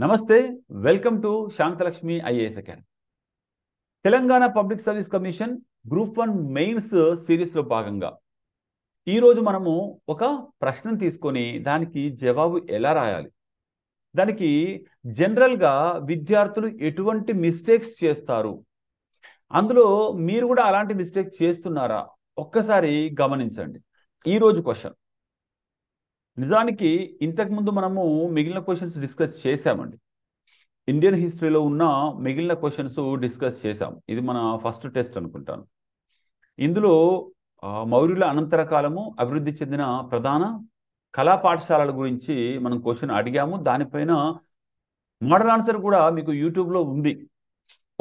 నమస్తే welcome to Shantalakshmi IAS academy. Telangana public service commission group 1 mains సిరీస్లో భాగంగా ఈరోజు మనము ఒక ప్రశ్నను తీసుకొని దానికి జవాబు ఎలా రాయాలి, దానికి జనరల్గా విద్యార్థులు ఎటువంటి మిస్టేక్స్ చేస్తారు, అందులో మీరు కూడా అలాంటి మిస్టేక్ చేస్తున్నారా ఒక్కసారి గమనించండి. ఈరోజు క్వశ్చన్ నిజానికి ఇంతకుముందు మనము మిగిలిన క్వశ్చన్స్ డిస్కస్ చేశామండి. ఇండియన్ హిస్టరీలో ఉన్న మిగిలిన క్వశ్చన్స్ డిస్కస్ చేశాం. ఇది మన ఫస్ట్ టెస్ట్ అనుకుంటాను. ఇందులో మౌర్యుల అనంతర కాలము అభివృద్ధి చెందిన ప్రధాన కళా పాఠశాలల గురించి మనం క్వశ్చన్ అడిగాము. దానిపైన మోడల్ ఆన్సర్ కూడా మీకు యూట్యూబ్లో ఉంది.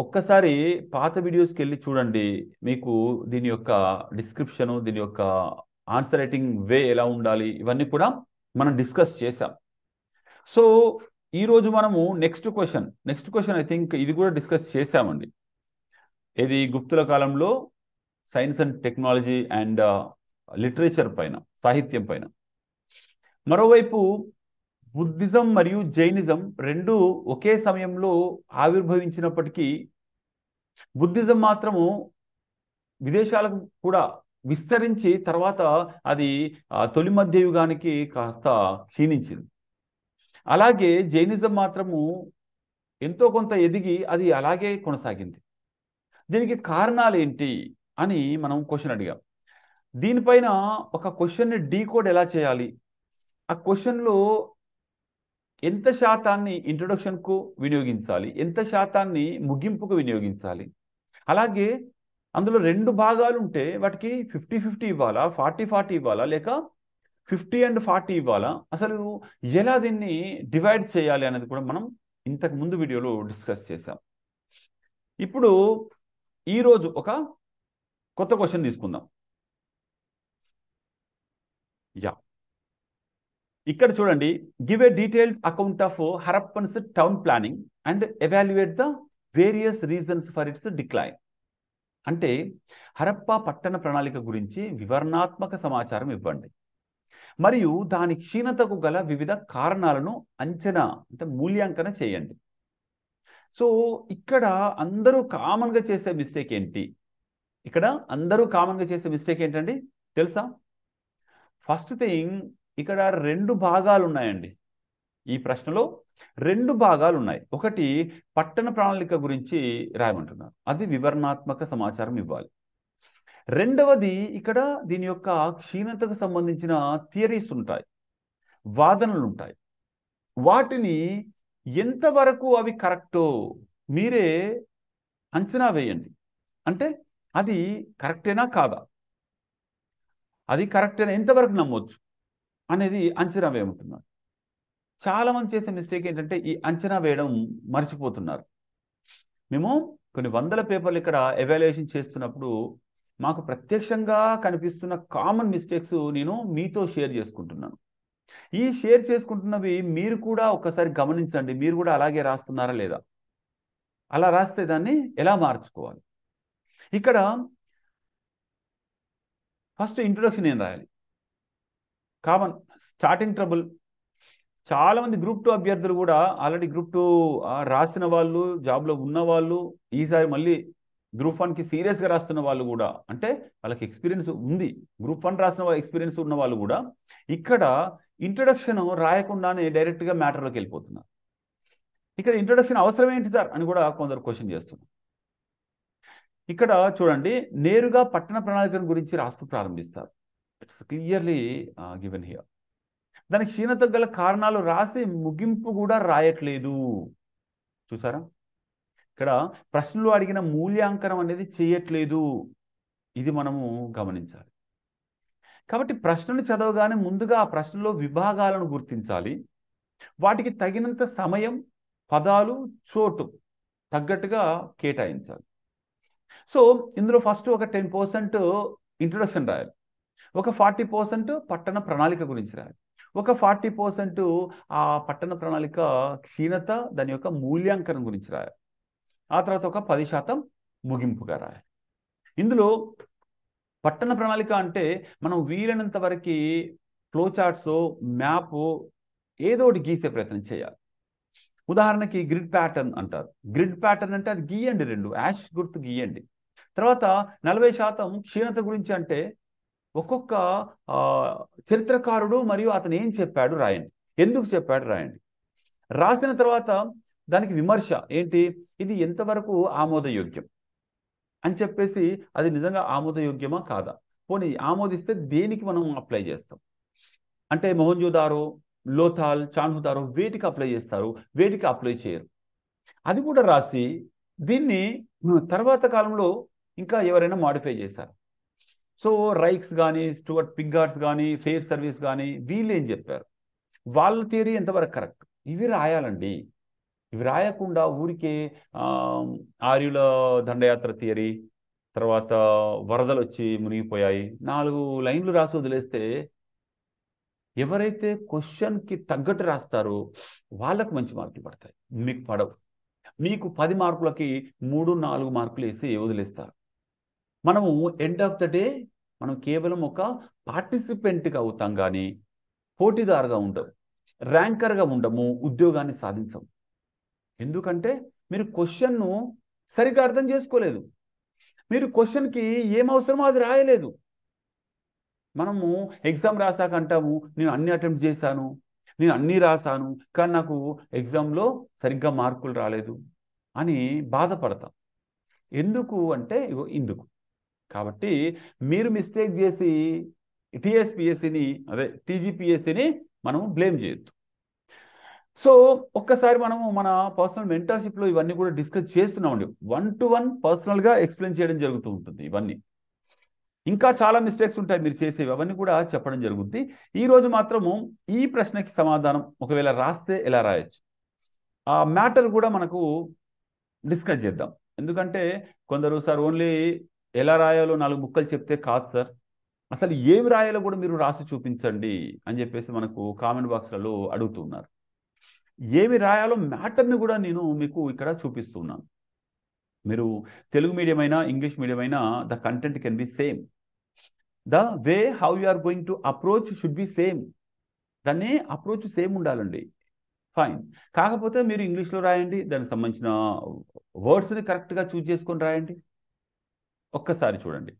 ఒక్కసారి పాత వీడియోస్కి వెళ్ళి చూడండి, మీకు దీని యొక్క డిస్క్రిప్షను, దీని యొక్క ఆన్సర్ రైటింగ్ వే ఎలా ఉండాలి, ఇవన్నీ కూడా మనం డిస్కస్ చేశాం. సో ఈరోజు మనము నెక్స్ట్ క్వశ్చన్ ఐ థింక్ ఇది కూడా డిస్కస్ చేశామండి. ఇది గుప్తుల కాలంలో science and technology and literature పైన, సాహిత్యం పైన. మరోవైపు బుద్ధిజం మరియు జైనిజం రెండు ఒకే సమయంలో ఆవిర్భవించినప్పటికీ బుద్ధిజం మాత్రము విదేశాలకు కూడా విస్తరించి తర్వాత అది తొలి మధ్య యుగానికి కాస్త క్షీణించింది. అలాగే జైనిజం మాత్రము ఎంతో కొంత ఎదిగి అది అలాగే కొనసాగింది. దీనికి కారణాలు ఏంటి అని మనం క్వశ్చన్ అడిగాం. దీనిపైన ఒక క్వశ్చన్ని డీకోడ్ ఎలా చేయాలి, ఆ క్వశ్చన్లో ఎంత శాతాన్ని ఇంట్రొడక్షన్కు వినియోగించాలి, ఎంత శాతాన్ని ముగింపుకు వినియోగించాలి, అలాగే అందులో రెండు భాగాలు ఉంటే వాటికి 50-50 ఇవ్వాలా, 40-40 ఇవ్వాలా, లేక 50-40 ఇవ్వాలా, అసలు ఎలా దీన్ని డివైడ్ చేయాలి అనేది కూడా మనం ఇంతకు ముందు వీడియోలో డిస్కస్ చేసాం. ఇప్పుడు ఈరోజు ఒక కొత్త క్వశ్చన్ తీసుకుందాం. ఇక్కడ చూడండి, give a detailed account of Harappans town planning and evaluate the various reasons for it's decline. అంటే హరప్పా పట్టణ ప్రణాళిక గురించి వివరణాత్మక సమాచారం ఇవ్వండి మరియు దాని క్షీణతకు గల వివిధ కారణాలను అంచనా అంటే మూల్యాంకన చేయండి. సో ఇక్కడ అందరూ కామన్గా చేసే మిస్టేక్ ఏంటి? ఏంటండి తెలుసా? ఫస్ట్ థింగ్, ఇక్కడ రెండు భాగాలు ఉన్నాయండి. ఈ ప్రశ్నలో రెండు భాగాలు ఉన్నాయి. ఒకటి పట్టణ ప్రణాళిక గురించి రాయమంటున్నారు, అది వివరణాత్మక సమాచారం ఇవ్వాలి. రెండవది ఇక్కడ దీని యొక్క క్షీణతకు సంబంధించిన థియరీస్ ఉంటాయి, వాదనలు ఉంటాయి. వాటిని ఎంతవరకు అవి కరెక్టో మీరే అంచనా వేయండి. అంటే అది కరెక్టేనా కాదా, అది కరెక్టేనా, ఎంతవరకు నమ్మొచ్చు అనేది అంచనా వేయమంటున్నారు. చాలామంది చేసే మిస్టేక్ ఏంటంటే ఈ అంచనా వేయడం మర్చిపోతున్నారు. మేము కొన్ని వందల పేపర్లు ఇక్కడ ఎవాల్యుయేషన్ చేస్తున్నప్పుడు మాకు ప్రత్యక్షంగా కనిపిస్తున్న కామన్ మిస్టేక్స్ నేను మీతో షేర్ చేసుకుంటున్నాను. ఈ షేర్ చేసుకుంటున్నవి మీరు కూడా ఒకసారి గమనించండి, మీరు కూడా అలాగే రాస్తున్నారా లేదా, అలా రాస్తే దాన్ని ఎలా మార్చుకోవాలి. ఇక్కడ ఫస్ట్ ఇంట్రొడక్షన్ ఏం రాయాలి, కామన్ స్టార్టింగ్ ట్రబుల్. చాలామంది గ్రూప్ 2 అభ్యర్థులు కూడా ఆల్రెడీ గ్రూప్ 2 రాసిన వాళ్ళు, జాబ్లో ఉన్న వాళ్ళు, ఈసారి మళ్ళీ గ్రూప్ 1కి సీరియస్గా రాస్తున్న వాళ్ళు కూడా, అంటే వాళ్ళకి ఎక్స్పీరియన్స్ ఉంది, గ్రూప్ 1 రాసిన ఎక్స్పీరియన్స్ ఉన్న వాళ్ళు కూడా ఇక్కడ ఇంట్రొడక్షన్ రాయకుండానే డైరెక్ట్గా మ్యాటర్లోకి వెళ్ళిపోతున్నారు. ఇక్కడ ఇంట్రొడక్షన్ అవసరం ఏంటి సార్ అని కూడా కొందరు క్వశ్చన్ చేస్తున్నారు. ఇక్కడ చూడండి, నేరుగా పట్టణ ప్రణాళిక గురించి రాస్తూ ప్రారంభిస్తారు. It's clearly given here. దానికి క్షీణతకు గల కారణాలు రాసి ముగింపు కూడా రాయట్లేదు. చూసారా, ఇక్కడ ప్రశ్నలు అడిగిన మూల్యాంకనం అనేది చేయట్లేదు. ఇది మనము గమనించాలి. కాబట్టి ప్రశ్నలు చదవగానే ముందుగా ఆ ప్రశ్నలో విభాగాలను గుర్తించాలి, వాటికి తగినంత సమయం, పదాలు, చోటు తగ్గట్టుగా కేటాయించాలి. సో ఇందులో ఫస్ట్ ఒక 10% ఇంట్రొడక్షన్ రాయాలి, ఒక 40% పట్టణ ప్రణాళిక గురించి రాయాలి, ఒక 40% ఆ పట్టణ ప్రణాళిక క్షీణత, దాని యొక్క మూల్యాంకనం గురించి రాయాలి. ఆ తర్వాత ఒక 10% ముగింపుగా రాయాలి. ఇందులో పట్టణ ప్రణాళిక అంటే మనం వీలైనంత వరకు ఫ్లో చార్ట్స్, మ్యాప్ ఏదో ఒకటి గీసే ప్రయత్నం చేయాలి. ఉదాహరణకి గ్రిడ్ ప్యాటర్న్ అంటారు. గ్రిడ్ ప్యాటర్న్ అంటే అది గీయండి, 2 యాష్ గుర్తు గీయండి. తర్వాత 40% క్షీణత గురించి అంటే ఒక్కొక్క చరిత్రకారుడు మరియు అతను ఏం చెప్పాడు రాయండి, ఎందుకు చెప్పాడు రాయండి. రాసిన తర్వాత దానికి విమర్శ ఏంటి, ఇది ఎంతవరకు ఆమోదయోగ్యం అని చెప్పేసి, అది నిజంగా ఆమోదయోగ్యమా కాదా, పోనీ ఆమోదిస్తే దేనికి మనం అప్లై చేస్తాం. అంటే మొహంజోదారో, లోథాల్, చాన్హుదారో వేటికి అప్లై చేస్తారు, వేటికి అప్లై చేయరు, అది కూడా రాసి దీన్ని తర్వాత కాలంలో ఇంకా ఎవరైనా మాడిఫై చేశారు. సో రైక్స్ కానీ, స్టూవర్ట్ పిగ్గార్డ్స్ కానీ, ఫెయిర్ సర్వీస్ కానీ, వీళ్ళు ఏం చెప్పారు, వాళ్ళ థియరీ ఎంతవరకు కరెక్ట్, ఇవి రాయాలండి. ఇవి రాయకుండా ఊరికే ఆర్యుల దండయాత్ర థియరీ, తర్వాత వరదలు వచ్చి మునిగిపోయాయి 4 లైన్లు రాసి వదిలేస్తే ఎవరైతే క్వశ్చన్కి తగ్గట్టు రాస్తారో వాళ్ళకు మంచి మార్కులు పడతాయి, మీకు పడవు. మీకు 10 మార్కులకి 3-4 మార్కులు వేసి వదిలేస్తారు. మనము ఎండ్ ఆఫ్ ద డే మనం కేవలం ఒక పార్టిసిపెంట్గా అవుతాం, కానీ పోటీదారుగా ఉండము, ర్యాంకర్గా ఉండము, ఉద్యోగాన్ని సాధించము. ఎందుకంటే మీరు క్వశ్చన్ను సరిగ్గా అర్థం చేసుకోలేదు, మీరు క్వశ్చన్కి ఏం అవసరమో అది రాయలేదు. మనము ఎగ్జామ్ రాసాక అంటాము, నేను అన్ని అటెంప్ట్ చేశాను, నేను అన్నీ రాశాను, కానీ నాకు ఎగ్జామ్లో సరిగ్గా మార్కులు రాలేదు అని బాధపడతాం. ఎందుకు అంటే ఇందుకు. కాబట్టి మీరు మిస్టేక్ చేసి టీఎస్పిఎస్సిని అదే టీజీపీఎస్సిని మనము బ్లేమ్ చేయొద్దు. సో ఒక్కసారి మనము మన పర్సనల్ మెంటర్షిప్లో ఇవన్నీ కూడా డిస్కస్ చేస్తున్నామండి. 1-to-1 పర్సనల్గా ఎక్స్ప్లెయిన్ చేయడం జరుగుతూ ఉంటుంది. ఇవన్నీ ఇంకా చాలా మిస్టేక్స్ ఉంటాయి మీరు చేసేవి, అవన్నీ కూడా చెప్పడం జరుగుద్ది. ఈరోజు మాత్రము ఈ ప్రశ్నకి సమాధానం ఒకవేళ రాస్తే ఎలా రాయొచ్చు ఆ మ్యాటర్ కూడా మనకు డిస్కస్ చేద్దాం. ఎందుకంటే కొందరు సార్ ఓన్లీ ఎలా రాయాలో 4 ముక్కలు చెప్తే కాదు సార్, అసలు ఏమి రాయాలో కూడా మీరు రాసి చూపించండి అని చెప్పేసి మనకు కామెంట్ బాక్స్లలో అడుగుతున్నారు. ఏమి రాయాలో మ్యాటర్ని కూడా నేను మీకు ఇక్కడ చూపిస్తున్నాను. మీరు తెలుగు మీడియం అయినా ఇంగ్లీష్ మీడియం అయినా the content can be same, the way how you are going to approach should be same. దాన్ని అప్రోచ్ సేమ్ ఉండాలండి, ఫైన్. కాకపోతే మీరు ఇంగ్లీష్లో రాయండి, దానికి సంబంధించిన వర్డ్స్ని కరెక్ట్గా చూజ్ చేసుకొని రాయండి. ఒక్కసారి చూడండి,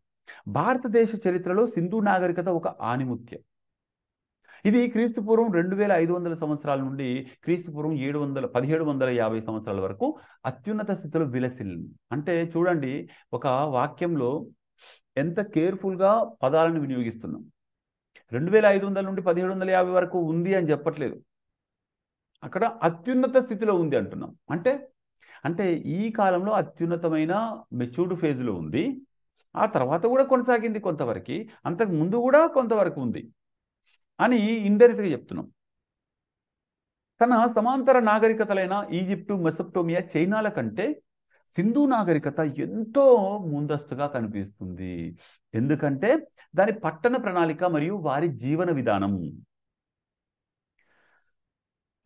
భారతదేశ చరిత్రలో సింధు నాగరికత ఒక ఆణిముత్యం. ఇది క్రీస్తుపూర్వం 2500 సంవత్సరాల నుండి క్రీస్తుపూర్వం 1750 సంవత్సరాల వరకు అత్యున్నత స్థితిలో విలసిల్లింది. అంటే చూడండి, ఒక వాక్యంలో ఎంత కేర్ఫుల్గా పదాలను వినియోగిస్తున్నాం. 2500 నుండి 1750 వరకు ఉంది అని చెప్పట్లేదు, అక్కడ అత్యున్నత స్థితిలో ఉంది అంటున్నాం. అంటే అంటే ఈ కాలంలో అత్యున్నతమైన మెచ్యూర్డ్ ఫేజ్లో ఉంది, ఆ తర్వాత కూడా కొనసాగింది కొంతవరకు, అంతకు ముందు కూడా కొంతవరకు ఉంది అని ఇండైరెక్ట్గా చెప్తున్నాం. తన సమాంతర నాగరికతలైన ఈజిప్టు, మెసొపటోమియా, చైనాల కంటే సింధు నాగరికత ఎంతో ముందస్తుగా కనిపిస్తుంది. ఎందుకంటే దాని పట్టణ ప్రణాళిక మరియు వారి జీవన విధానం.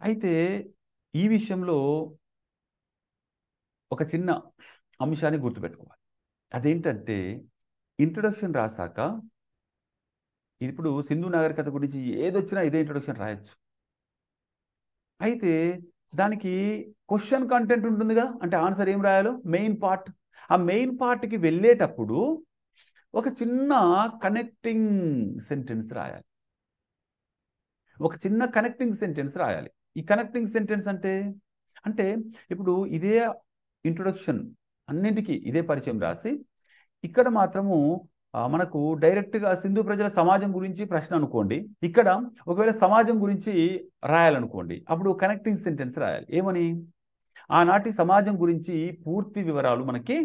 అయితే ఈ విషయంలో ఒక చిన్న అంశాన్ని గుర్తుపెట్టుకోవాలి. అదేంటంటే ఇంట్రొడక్షన్ రాసాక, ఇప్పుడు సింధు నాగరికత గురించి ఏదొచ్చినా ఇదే ఇంట్రొడక్షన్ రాయొచ్చు. అయితే దానికి క్వశ్చన్ కంటెంట్ ఉంటుందిగా, అంటే ఆన్సర్ ఏం రాయాలో మెయిన్ పార్ట్. ఆ మెయిన్ పార్ట్కి వెళ్ళేటప్పుడు ఒక చిన్న కనెక్టింగ్ సెంటెన్స్ రాయాలి, ఒక చిన్న కనెక్టింగ్ సెంటెన్స్ రాయాలి. ఈ కనెక్టింగ్ సెంటెన్స్ అంటే అంటే ఇప్పుడు ఇదే ఇంట్రొడక్షన్ అన్నింటికీ ఇదే పరిచయం రాసి, ఇక్కడ మాత్రము మనకు డైరెక్ట్గా సింధు ప్రజల సమాజం గురించి ప్రశ్న అనుకోండి, ఇక్కడ ఒకవేళ సమాజం గురించి రాయాలనుకోండి, అప్పుడు కనెక్టింగ్ సెంటెన్స్ రాయాలి. ఏమని, ఆనాటి సమాజం గురించి పూర్తి వివరాలు మనకి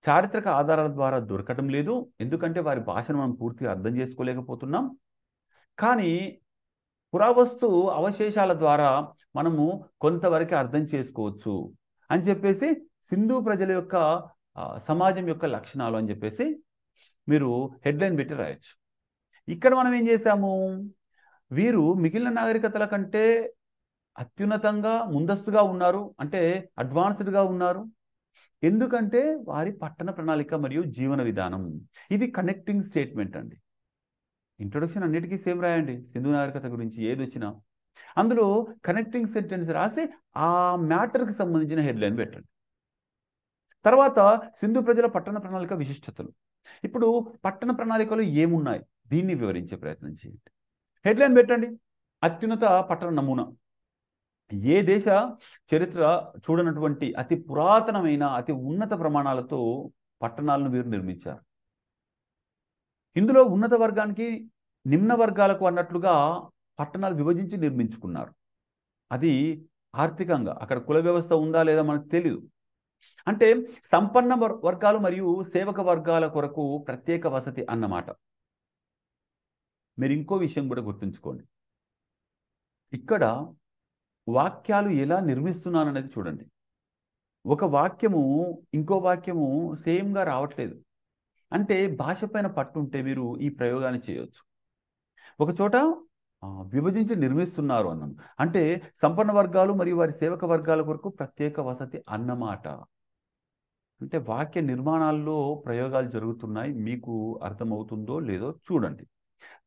చారిత్రక ఆధారాల ద్వారా దొరకటం లేదు, ఎందుకంటే వారి భాషను మనం పూర్తిగా అర్థం చేసుకోలేకపోతున్నాం. కానీ పురావస్తు అవశేషాల ద్వారా మనము కొంతవరకు అర్థం చేసుకోవచ్చు అని చెప్పేసి, సింధు ప్రజల యొక్క సమాజం యొక్క లక్షణాలు అని చెప్పేసి మీరు హెడ్లైన్ పెట్టి రాయొచ్చు. ఇక్కడ మనం ఏం చేశాము, వీరు మిగిలిన నాగరికతల కంటే అత్యున్నతంగా ముందస్తుగా ఉన్నారు, అంటే అడ్వాన్స్డ్గా ఉన్నారు, ఎందుకంటే వారి పట్టణ ప్రణాళిక మరియు జీవన విధానం. ఇది కనెక్టింగ్ స్టేట్మెంట్ అండి. ఇంట్రొడక్షన్ అన్నిటికీ సేమ్ రాయండి, సింధు నాగరికత గురించి ఏది వచ్చినా. అందులో కనెక్టింగ్ సెంటెన్స్ రాసి ఆ మ్యాటర్కి సంబంధించిన హెడ్లైన్ పెట్టండి. తర్వాత సింధు ప్రజల పట్టణ ప్రణాళిక విశిష్టతలు. ఇప్పుడు పట్టణ ప్రణాళికలు ఏమున్నాయి దీన్ని వివరించే ప్రయత్నం చేయండి. హెడ్లైన్ పెట్టండి, అత్యున్నత పట్టణ నమూనా. ఏ దేశ చరిత్ర చూడనటువంటి అతి పురాతనమైన అతి ఉన్నత ప్రమాణాలతో పట్టణాలను వీరు నిర్మించారు. ఇందులో ఉన్నత వర్గానికి నిమ్న వర్గాలకు అన్నట్లుగా పట్టణాలు విభజించి నిర్మించుకున్నారు. అది ఆర్థికంగా అక్కడ కుల వ్యవస్థ ఉందా లేదా మనకు తెలియదు. అంటే సంపన్న వర్గాలు మరియు సేవక వర్గాల కొరకు ప్రత్యేక వసతి అన్నమాట. మీరు ఇంకో విషయం కూడా గుర్తుంచుకోండి, ఇక్కడ వాక్యాలు ఎలా నిర్మిస్తున్నాననేది చూడండి. ఒక వాక్యము ఇంకో వాక్యము సేమ్గా రావట్లేదు. అంటే భాష పైన పట్టుంటే మీరు ఈ ప్రయోగాన్ని చేయొచ్చు. ఒక చోట విభజించి నిర్మిస్తున్నారు అన్నాను, అంటే సంపన్న వర్గాలు మరియు వారి సేవక వర్గాల కొరకు ప్రత్యేక వసతి అన్నమాట. అంటే వాక్య నిర్మాణాల్లో ప్రయోగాలు జరుగుతున్నాయి. మీకు అర్థమవుతుందో లేదో చూడండి.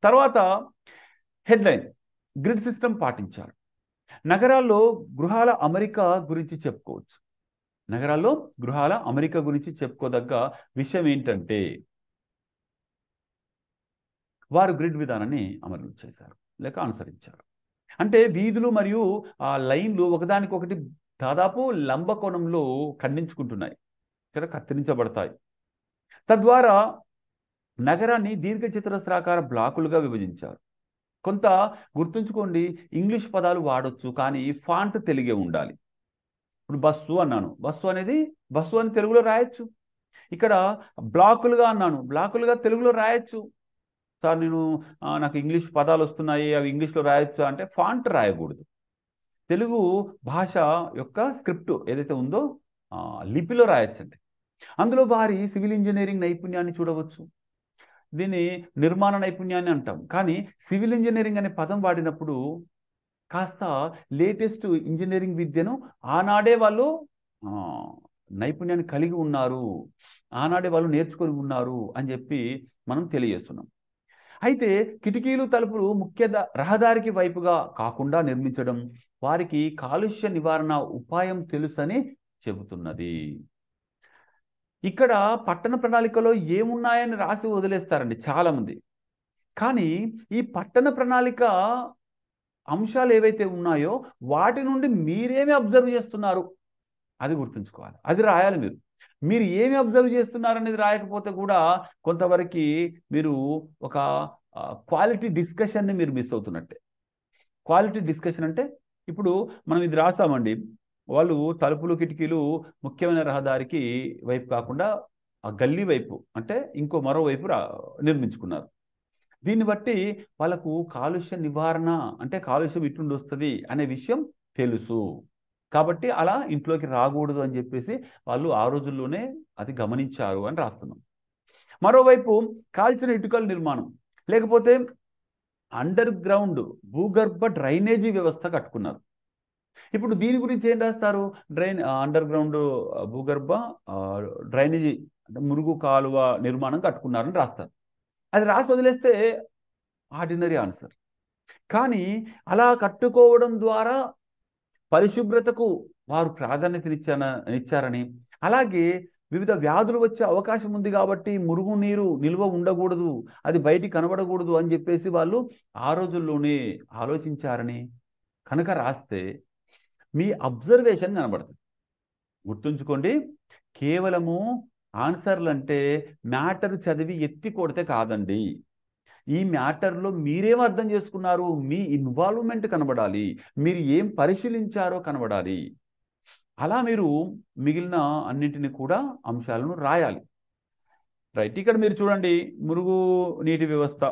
తర్వాత హెడ్లైన్, గ్రిడ్ సిస్టమ్ పాటించారు. నగరాల్లో గృహాల అమరిక గురించి చెప్పుకోవచ్చు. నగరాల్లో గృహాల అమరిక గురించి చెప్పుకోదగ్గ విషయం ఏంటంటే వారు గ్రిడ్ విధానాన్ని అమలు చేశారు లేక అనుసరించారు. అంటే వీధులు మరియు ఆ లైన్లు ఒకదానికొకటి దాదాపు లంబకోణంలో ఖండించుకుంటున్నాయి, ఇక్కడ కత్తిరించబడతాయి. తద్వారా నగరాన్ని దీర్ఘచతురస్రాకార బ్లాకులుగా విభజించారు. కొంత గుర్తుంచుకోండి, ఇంగ్లీష్ పదాలు వాడొచ్చు కానీ ఫాంట్ తెలుగే ఉండాలి. ఇప్పుడు బస్సు అన్నాను, బస్సు అనేది బస్సు అని తెలుగులో రాయొచ్చు. ఇక్కడ బ్లాకులుగా అన్నాను, బ్లాకులుగా తెలుగులో రాయొచ్చు. సార్ నాకు ఇంగ్లీష్ పదాలు వస్తున్నాయి, అవి ఇంగ్లీష్లో రాయొచ్చు అంటే ఫాంట్ రాయకూడదు. తెలుగు భాష యొక్క స్క్రిప్ట్ ఏదైతే ఉందో లిపిలో రాయొచ్చండి. అందులో వారి సివిల్ ఇంజనీరింగ్ నైపుణ్యాన్ని చూడవచ్చు. దీన్ని నిర్మాణ నైపుణ్యాన్ని అంటాం. కానీ సివిల్ ఇంజనీరింగ్ అనే పదం వాడినప్పుడు కాస్త లేటెస్ట్ ఇంజనీరింగ్ విద్యను ఆనాడే వాళ్ళు నైపుణ్యాన్ని కలిగి ఉన్నారు, ఆనాడే వాళ్ళు నేర్చుకొని ఉన్నారు అని చెప్పి మనం తెలియజేస్తున్నాం. అయితే కిటికీలు తలుపులు ముఖ్య రహదారికి వైపుగా కాకుండా నిర్మించడం వారికి కాలుష్య నివారణ ఉపాయం తెలుసని చెబుతున్నది. ఇక్కడ పట్టణ ప్రణాళికలో ఏమున్నాయని రాసి వదిలేస్తారండి చాలామంది. కానీ ఈ పట్టణ ప్రణాళిక అంశాలు ఏవైతే ఉన్నాయో వాటి నుండి మీరేమి అబ్జర్వ్ చేస్తున్నారు అది గుర్తుంచుకోవాలి, అది రాయాలి. మీరు ఏమి అబ్జర్వ్ చేస్తున్నారు అనేది రాయకపోతే కూడా కొంతవరకు మీరు ఒక క్వాలిటీ డిస్కషన్ని మీరు మిస్ అవుతున్నట్టే. క్వాలిటీ డిస్కషన్ అంటే ఇప్పుడు మనం ఇది రాసామండి, వాళ్ళు తలుపులు కిటికీలు ముఖ్యమైన రహదారికి వైపు కాకుండా ఆ గల్లీ వైపు అంటే ఇంకో మరోవైపు నిర్మించుకున్నారు. దీన్ని బట్టి వాళ్ళకు కాలుష్య నివారణ అంటే కాలుష్యం ఇటుండి వస్తుంది అనే విషయం తెలుసు. కాబట్టి అలా ఇంట్లోకి రాకూడదు అని చెప్పేసి వాళ్ళు ఆ రోజుల్లోనే అది గమనించారు అని రాస్తున్నాం. మరోవైపు కాల్చిన ఇటుకల నిర్మాణం లేకపోతే అండర్ గ్రౌండ్ భూగర్భ డ్రైనేజీ వ్యవస్థ కట్టుకున్నారు. ఇప్పుడు దీని గురించి ఏం రాస్తారు, అండర్ గ్రౌండ్ భూగర్భ డ్రైనేజీ అంటే మురుగు కాలువ నిర్మాణం కట్టుకున్నారని రాస్తారు. అది రాసి వదిలేస్తే ఆర్డినరీ ఆన్సర్. కానీ అలా కట్టుకోవడం ద్వారా పరిశుభ్రతకు వారు ప్రాధాన్యతనిచ్చారని, అలాగే వివిధ వ్యాధులు వచ్చే అవకాశం ఉంది కాబట్టి మురుగునీరు నిల్వ ఉండకూడదు, అది బయటికి కనబడకూడదు అని చెప్పేసి వాళ్ళు ఆ రోజుల్లోనే ఆలోచించారని కనుక రాస్తే మీ అబ్జర్వేషన్ కనబడుతుంది. గుర్తుంచుకోండి, కేవలము ఆన్సర్లు అంటే మ్యాటర్ చదివి ఎత్తి కొడితే కాదండి. ఈ మ్యాటర్లో మీరేం అర్థం చేసుకున్నారు, మీ ఇన్వాల్వ్మెంట్ కనబడాలి, మీరు ఏం పరిశీలించారో కనబడాలి. అలా మీరు మిగిలిన అన్నింటినీ కూడా అంశాలను రాయాలి. రైట్, ఇక్కడ మీరు చూడండి, మురుగు నీటి వ్యవస్థ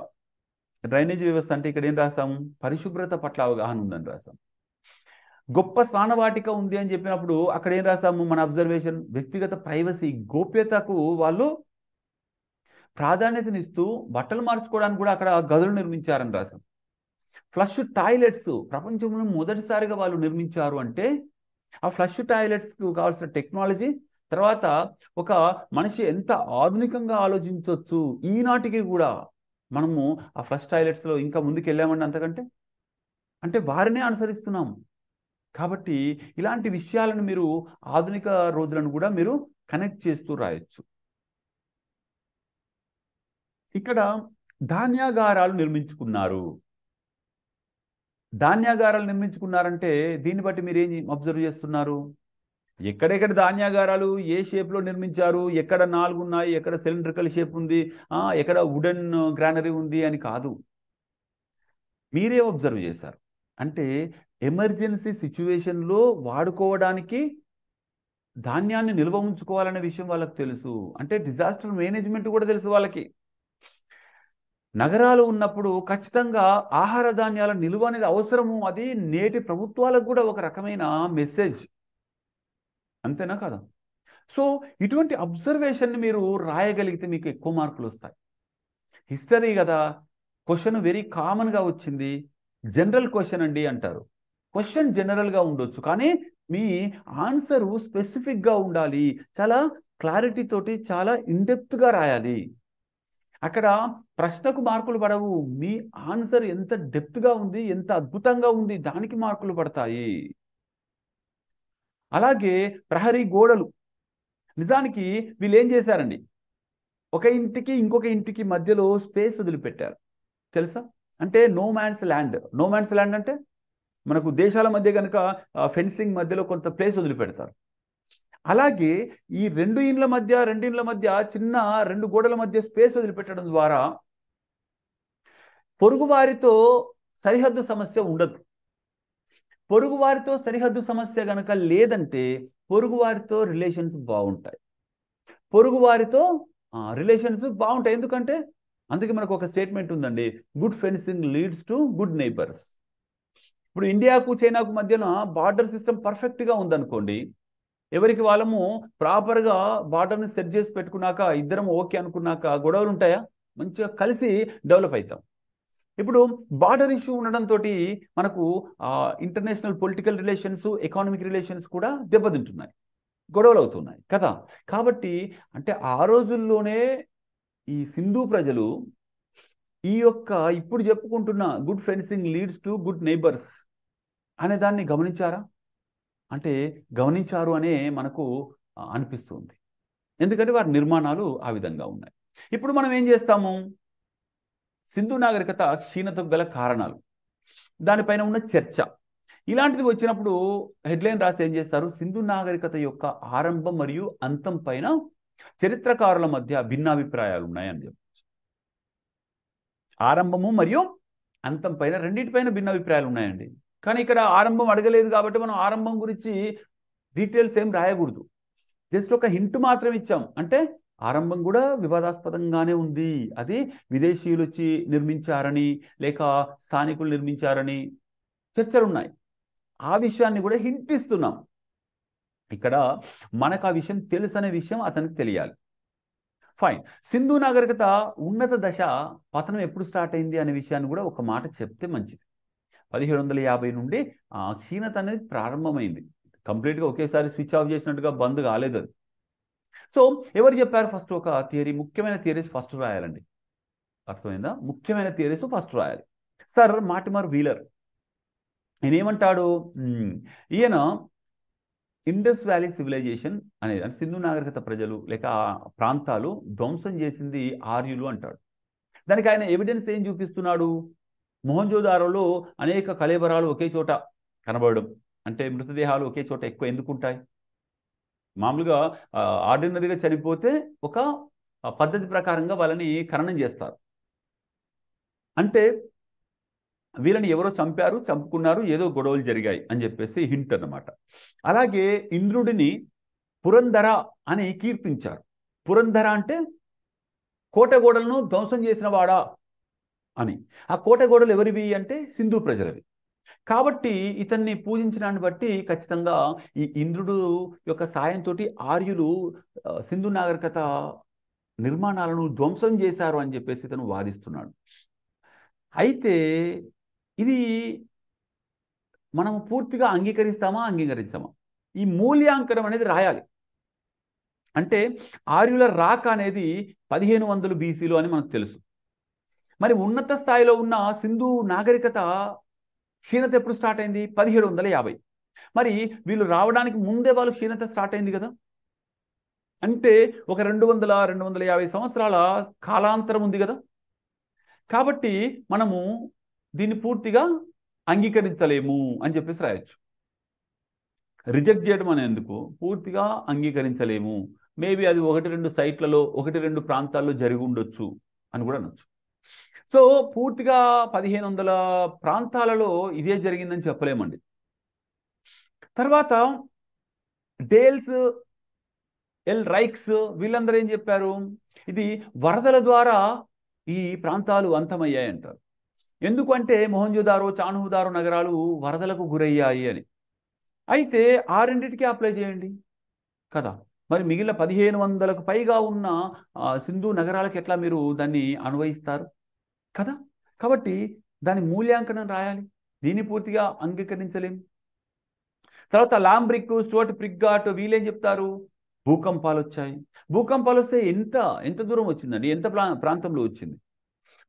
డ్రైనేజీ వ్యవస్థ అంటే ఇక్కడ ఏం రాసాము, పరిశుభ్రత పట్ల అవగాహన ఉందని రాసాం. గొప్ప స్నానవాటిక ఉంది అని చెప్పినప్పుడు అక్కడ ఏం రాసాము, మన అబ్జర్వేషన్ వ్యక్తిగత ప్రైవసీ గోప్యతకు వాళ్ళు ప్రాధాన్యతనిస్తూ బట్టలు మార్చుకోవడానికి కూడా అక్కడ గదులు నిర్మించారని రాసాం. ఫ్లష్ టాయిలెట్స్ ప్రపంచంలో మొదటిసారిగా వాళ్ళు నిర్మించారు అంటే ఆ ఫ్లష్ టాయిలెట్స్కు కావాల్సిన టెక్నాలజీ, తర్వాత ఒక మనిషి ఎంత ఆధునికంగా ఆలోచించవచ్చు ఈనాటికి కూడా మనము ఆ ఫ్లష్ టాయిలెట్స్లో ఇంకా ముందుకు వెళ్ళామండి అంతకంటే. అంటే వారినే అనుసరిస్తున్నాము. కాబట్టి ఇలాంటి విషయాలను మీరు ఆధునిక రోజులను కూడా మీరు కనెక్ట్ చేస్తూ రాయొచ్చు. ఇక్కడ ధాన్యాగారాలు నిర్మించుకున్నారు. ధాన్యాగారాలు నిర్మించుకున్నారంటే దీన్ని బట్టి మీరు ఏం అబ్జర్వ్ చేస్తున్నారు? ఎక్కడెక్కడ ధాన్యాగారాలు ఏ షేప్లో నిర్మించారు, ఎక్కడ 4 ఉన్నాయి, ఎక్కడ సిలిండ్రికల్ షేప్ ఉంది, ఎక్కడ వుడెన్ గ్రానరీ ఉంది అని కాదు. మీరే అబ్జర్వ్ చేశారు. అంటే ఎమర్జెన్సీ సిచ్యువేషన్లో వాడుకోవడానికి ధాన్యాన్ని నిల్వ ఉంచుకోవాలనే విషయం వాళ్ళకి తెలుసు. అంటే డిజాస్టర్ మేనేజ్మెంట్ కూడా తెలుసు వాళ్ళకి. నగరాలు ఉన్నప్పుడు ఖచ్చితంగా ఆహార ధాన్యాల నిల్వ అనేది అవసరము. అది నేటి ప్రభుత్వాలకు కూడా ఒక రకమైన మెసేజ్. అంతేనా కదా? సో ఇటువంటి అబ్జర్వేషన్ని మీరు రాయగలిగితే మీకు ఎక్కువ మార్కులు వస్తాయి. హిస్టరీ కదా, క్వశ్చన్ వెరీ కామన్గా వచ్చింది, జనరల్ క్వశ్చన్ అండి అంటారు. క్వశ్చన్ జనరల్గా ఉండొచ్చు, కానీ మీ ఆన్సరు స్పెసిఫిక్గా ఉండాలి. చాలా క్లారిటీ తోటి చాలా ఇన్డెప్త్గా రాయాలి. అక్కడ ప్రశ్నకు మార్కులు పడవు, మీ ఆన్సర్ ఎంత డెప్త్గా ఉంది, ఎంత అద్భుతంగా ఉంది, దానికి మార్కులు పడతాయి. అలాగే ప్రహరీ గోడలు. నిజానికి వీళ్ళు ఏం చేశారండి, ఒక ఇంటికి ఇంకొక ఇంటికి మధ్యలో స్పేస్ వదిలిపెట్టారు. తెలుసా? అంటే no man's land. No man's land అంటే మనకు దేశాల మధ్య కనుక ఫెన్సింగ్ మధ్యలో కొంత ప్లేస్ వదిలిపెడతారు. అలాగే ఈ రెండు ఇండ్ల మధ్య చిన్న 2 గోడల మధ్య స్పేస్ వదిలిపెట్టడం ద్వారా పొరుగువారితో సరిహద్దు సమస్య ఉండదు. పొరుగువారితో సరిహద్దు సమస్య కనుక లేదంటే పొరుగువారితో రిలేషన్స్ బాగుంటాయి. పొరుగువారితో రిలేషన్స్ బాగుంటాయి. ఎందుకంటే అందుకే మనకు ఒక స్టేట్మెంట్ ఉందండి, good fencing leads to good neighbours. ఇప్పుడు ఇండియాకు చైనాకు మధ్యన బార్డర్ సిస్టమ్ పర్ఫెక్ట్గా ఉందనుకోండి, ఎవరికి వాళ్ళము ప్రాపర్గా బార్డర్ని సెట్ చేసి పెట్టుకున్నాక, ఇద్దరం ఓకే అనుకున్నాక గొడవలు ఉంటాయా? మంచిగా కలిసి డెవలప్ అవుతాం. ఇప్పుడు బార్డర్ ఇష్యూ ఉండడంతో మనకు international political relations, economic relations కూడా దెబ్బతింటున్నాయి, గొడవలు అవుతున్నాయి కదా. కాబట్టి అంటే ఆ రోజుల్లోనే ఈ సింధు ప్రజలు ఈ యొక్క ఇప్పుడు చెప్పుకుంటున్న good fencing leads to good neighbours అనే దాన్ని గమనించారా? అంటే గమనించారు అనే మనకు అనిపిస్తుంది. ఎందుకంటే వారి నిర్మాణాలు ఆ విధంగా ఉన్నాయి. ఇప్పుడు మనం ఏం చేస్తాము, సింధు నాగరికత క్షీణతకు గల కారణాలు, దానిపైన ఉన్న చర్చ, ఇలాంటిది వచ్చినప్పుడు హెడ్లైన్ రాసి ఏం చేస్తారు, సింధు నాగరికత యొక్క ఆరంభం మరియు అంతం పైన చరిత్రకారుల మధ్య భిన్నాభిప్రాయాలు ఉన్నాయని చెప్పచ్చు. ఆరంభము మరియు అంతం పైన రెండింటిపైన భిన్నాభిప్రాయాలు ఉన్నాయండి. కానీ ఇక్కడ ఆరంభం అడగలేదు కాబట్టి మనం ఆరంభం గురించి డీటెయిల్స్ ఏం రాయకూడదు. జస్ట్ ఒక హింట్ మాత్రం ఇచ్చాం. అంటే ఆరంభం కూడా వివాదాస్పదంగానే ఉంది, అది విదేశీయులు వచ్చి నిర్మించారని లేక స్థానికులు నిర్మించారని చర్చలు ఉన్నాయి. ఆ విషయాన్ని కూడా హింట్ ఇస్తున్నాం. ఇక్కడ మనకు ఆ విషయం తెలుసు అనే విషయం అతనికి తెలియాలి. ఫైన్. సింధు నాగరికత ఉన్నత దశ పతనం ఎప్పుడు స్టార్ట్ అయింది అనే విషయాన్ని కూడా ఒక మాట చెప్తే మంచిది. 1750 నుండి క్షీణత అనేది ప్రారంభమైంది. కంప్లీట్గా ఒకేసారి స్విచ్ ఆఫ్ చేసినట్టుగా బంద్ కాలేదు అది. సో ఎవరు చెప్పారు? ఫస్ట్ ఒక థియరీ, ముఖ్యమైన థియరీస్ ఫస్ట్ రాయాలండి. అర్థమైందా? ముఖ్యమైన థియరీస్ ఫస్ట్ రాయాలి. సర్ మార్టిమర్ వీలర్ ఈయన ఏమంటాడు, ఈయన ఇండస్ వ్యాలీ సివిలైజేషన్ అనేది, అంటే సింధు నాగరికత ప్రజలు లేక ప్రాంతాలు ధ్వంసం చేసింది ఆర్యులు అంటాడు. దానికి ఆయన ఎవిడెన్స్ ఏం చూపిస్తున్నాడు? మొహంజోదారోలో అనేక కళేబరాలు ఒకే చోట కనబడడం. అంటే మృతదేహాలు ఒకే చోట ఎక్కువ ఎందుకు ఉంటాయి? మామూలుగా ఆర్డినరీగా చనిపోతే ఒక పద్ధతి ప్రకారంగా వాళ్ళని ఖననం చేస్తారు. అంటే వీళ్ళని ఎవరో చంపారు, చంపుకున్నారు, ఏదో గొడవలు జరిగాయి అని చెప్పేసి హింట్ అన్నమాట. అలాగే ఇంద్రుడిని పురంధర అని కీర్తించారు. పురంధర అంటే కోటగోడలను ధ్వంసం చేసిన వాడా అని. ఆ కోటగోడలు ఎవరివి అంటే సింధు ప్రజలవి. కాబట్టి ఇతన్ని పూజించడాన్ని బట్టి ఖచ్చితంగా ఈ ఇంద్రుడు యొక్క సాయంతో ఆర్యులు సింధు నాగరికత నిర్మాణాలను ధ్వంసం చేశారు అని చెప్పేసి ఇతను వాదిస్తున్నాడు. అయితే ఇది మనము పూర్తిగా అంగీకరిస్తామా, అంగీకరించామా? ఈ మూల్యాంకనం అనేది రాయాలి. అంటే ఆర్యుల రాక అనేది 1500 BCలో అని మనకు తెలుసు. మరి ఉన్నత స్థాయిలో ఉన్న సింధు నాగరికత క్షీణత ఎప్పుడు స్టార్ట్ అయింది? 1750. మరి వీళ్ళు రావడానికి ముందే వాళ్ళు క్షీణత స్టార్ట్ అయింది కదా. అంటే ఒక 200-250 సంవత్సరాల కాలాంతరం ఉంది కదా. కాబట్టి మనము దీన్ని పూర్తిగా అంగీకరించలేము అని చెప్పేసి రాయొచ్చు. రిజెక్ట్ చేయడం అనేందుకు పూర్తిగా అంగీకరించలేము, మేబీ అది 1-2 సైట్లలో 1-2 ప్రాంతాల్లో జరిగి ఉండొచ్చు అని కూడా అనొచ్చు. సో పూర్తిగా 1500 ప్రాంతాలలో ఇదే జరిగిందని చెప్పలేమండి. తర్వాత డేల్స్, ఎల్ రైక్స్ వీళ్ళందరూ ఏం చెప్పారు? ఇది వరదల ద్వారా ఈ ప్రాంతాలు అంతమయ్యాయి అంటారు. ఎందుకంటే మొహంజోదారో చాన్హుదారో నగరాలు వరదలకు గురయ్యాయి అని. అయితే ఆ రెండింటికి అప్లై చేయండి కదా. మరి మిగిలిన 1500కు పైగా ఉన్న సింధు నగరాలకు ఎట్లా మీరు దాన్ని అన్వయిస్తారు కదా. కాబట్టి దాని మూల్యాంకనం రాయాలి. దీన్ని పూర్తిగా అంగీకరించలేము. తర్వాత లాంబ్రిక్, స్టోట్ ప్రిగ్గాట్ వీళ్ళేం చెప్తారు? భూకంపాలు వచ్చాయి. భూకంపాలు వస్తే ఎంత దూరం వచ్చిందండి? ఎంత ప్రాంతంలో వచ్చింది?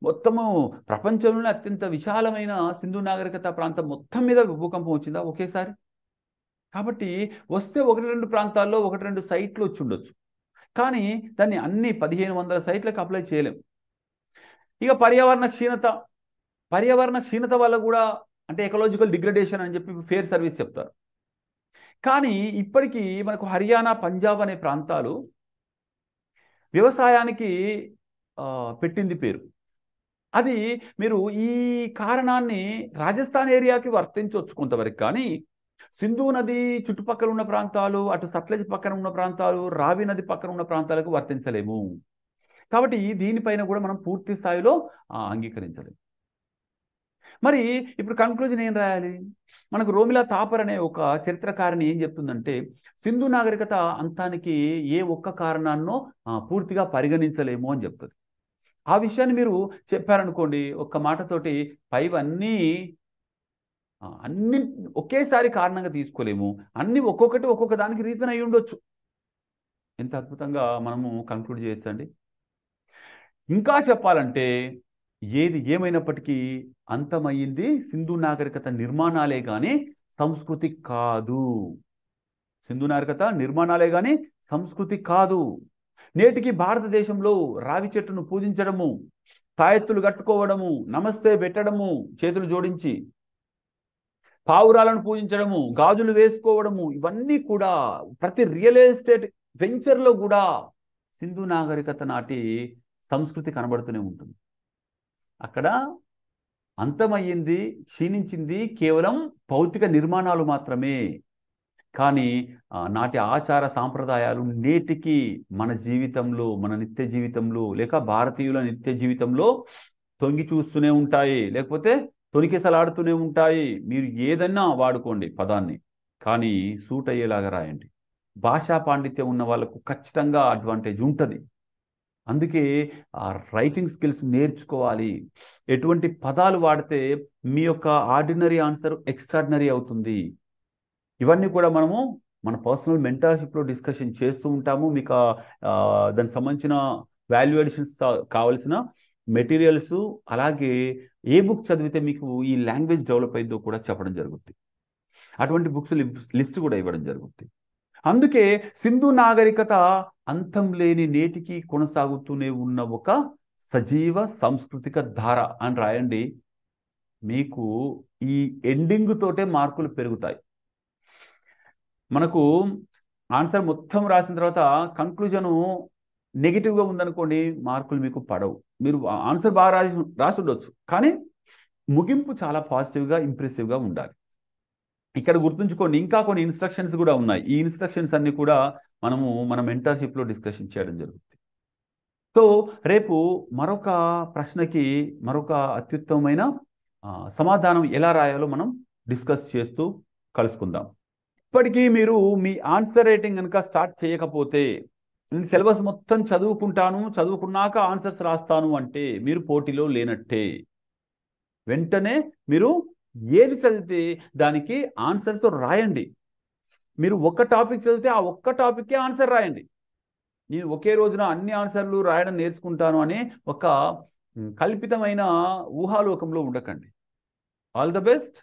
మొత్తము ప్రపంచంలోనే అత్యంత విశాలమైన సింధు నాగరికత ప్రాంతం మొత్తం మీద భూకంపం వచ్చిందా ఒకేసారి? కాబట్టి వస్తే 1-2 ప్రాంతాల్లో 1-2 సైట్లు వచ్చి ఉండొచ్చు. కానీ దాన్ని అన్ని 1500 సైట్లకు అప్లై చేయలేం. ఇక పర్యావరణ క్షీణత వల్ల కూడా, అంటే ఎకలాజికల్ డిగ్రేడేషన్ అని చెప్పి ఫేర్ సర్వీస్ చెప్తారు. కానీ ఇప్పటికీ మనకు హర్యానా, పంజాబ్ అనే ప్రాంతాలు వ్యవసాయానికి పెట్టింది పేరు. అది మీరు ఈ కారణాన్ని రాజస్థాన్ ఏరియాకి వర్తించవచ్చు కొంతవరకు. కానీ సింధు నది చుట్టుపక్కల ఉన్న ప్రాంతాలు, అటు సట్లెజ్ పక్కన ఉన్న ప్రాంతాలు, రావి నది పక్కన ఉన్న ప్రాంతాలకు వర్తించలేము. కాబట్టి దీనిపైన కూడా మనం పూర్తి స్థాయిలో అంగీకరించలేము. మరి ఇప్పుడు కంక్లూజన్ ఏం రాయాలి? మనకు రోమిలా థాపర్ అనే ఒక చరిత్రకారిణి ఏం చెప్తుందంటే, సింధు నాగరికత అంతానికి ఏ ఒక్క కారణాన్నో పూర్తిగా పరిగణించలేము అని చెప్తుంది. ఆ విషయాన్ని మీరు చెప్పారనుకోండి ఒక్క మాటతోటి, పైవన్నీ అన్ని ఒకేసారి కారణంగా తీసుకోలేము, అన్ని ఒక్కొక్క దానికి రీజన్ అయి ఉండొచ్చు. ఎంత అద్భుతంగా మనము కంక్లూడ్ చేయొచ్చండి. ఇంకా చెప్పాలంటే ఏది ఏమైనప్పటికీ అంతమయ్యింది సింధు నాగరికత నిర్మాణాలే కానీ సంస్కృతి కాదు. సింధు నాగరికత నిర్మాణాలే కానీ సంస్కృతి కాదు. నేటికి భారతదేశంలో రావి చెట్టును పూజించడము, తాయెత్తులు కట్టుకోవడము, నమస్తే పెట్టడము, చేతులు జోడించి పావురాలను పూజించడము, గాజులు వేసుకోవడము, ఇవన్నీ కూడా ప్రతి రియల్ ఎస్టేట్ వెంచర్లో కూడా సింధు నాగరికత నాటి సంస్కృతి కనబడుతూనే ఉంటుంది. అక్కడ అంతమయ్యింది, క్షీణించింది కేవలం భౌతిక నిర్మాణాలు మాత్రమే. కానీ నాటి ఆచార సాంప్రదాయాలు నేటికి మన జీవితంలో, మన నిత్య జీవితంలో, లేక భారతీయుల నిత్య జీవితంలో తొంగి చూస్తూనే ఉంటాయి, లేకపోతే తొనికిసలాడుతూనే ఉంటాయి. మీరు ఏదన్నా వాడుకోండి పదాన్ని, కానీ సూట్ అయ్యేలాగా రాయండి. భాషా పాండిత్యం ఉన్న వాళ్ళకు ఖచ్చితంగా అడ్వాంటేజ్ ఉంటుంది. అందుకే ఆ రైటింగ్ స్కిల్స్ నేర్చుకోవాలి. ఎటువంటి పదాలు వాడితే మీ యొక్క ఆర్డినరీ ఆన్సర్ ఎక్స్ట్రాడినరీ అవుతుంది. ఇవన్నీ కూడా మనము మన పర్సనల్ మెంటర్షిప్లో డిస్కషన్ చేస్తూ ఉంటాము. మీకు దానికి సంబంధించిన వాల్యూ అడిషన్స్ కావాల్సిన మెటీరియల్స్, అలాగే ఏ బుక్ చదివితే మీకు ఈ లాంగ్వేజ్ డెవలప్ అయిందో కూడా చెప్పడం జరుగుతుంది. అటువంటి బుక్స్ లిస్ట్ కూడా ఇవ్వడం జరుగుతుంది. అందుకే సింధు నాగరికత అంతం లేని నేటికి కొనసాగుతూనే ఉన్న ఒక సజీవ సాంస్కృతిక ధార అని రాయండి. మీకు ఈ ఎండింగ్ తోటే మార్కులు పెరుగుతాయి. మనకు ఆన్సర్ మొత్తం రాసిన తర్వాత కంక్లూజను నెగిటివ్గా ఉందనుకోండి, మార్కులు మీకు పడవు. మీరు ఆన్సర్ బాగా రాసి ఉండొచ్చు, కానీ ముగింపు చాలా పాజిటివ్గా, ఇంప్రెసివ్గా ఉండాలి. ఇక్కడ గుర్తుంచుకోండి, ఇంకా కొన్ని ఇన్స్ట్రక్షన్స్ కూడా ఉన్నాయి. ఈ ఇన్స్ట్రక్షన్స్ అన్ని కూడా మనము మన మెంటర్షిప్లో డిస్కషన్ చేయడం జరుగుతుంది. సో రేపు మరొక ప్రశ్నకి మరొక అత్యుత్తమమైన సమాధానం ఎలా రాయాలో మనం డిస్కస్ చేస్తూ కలుసుకుందాం. ఇప్పటికీ మీరు మీ ఆన్సర్ రైటింగ్ కనుక స్టార్ట్ చేయకపోతే, నేను సిలబస్ మొత్తం చదువుకుంటాను, చదువుకున్నాక ఆన్సర్స్ రాస్తాను అంటే మీరు పోటీలో లేనట్టే. వెంటనే మీరు ఏది చదివితే దానికి ఆన్సర్స్ రాయండి. మీరు ఒక్క టాపిక్ చదివితే ఆ ఒక్క టాపిక్కే ఆన్సర్ రాయండి. నేను ఒకే రోజున అన్ని ఆన్సర్లు రాయడం నేర్చుకుంటాను అని ఒక కల్పితమైన ఊహాలోకంలో ఉండకండి. All the best.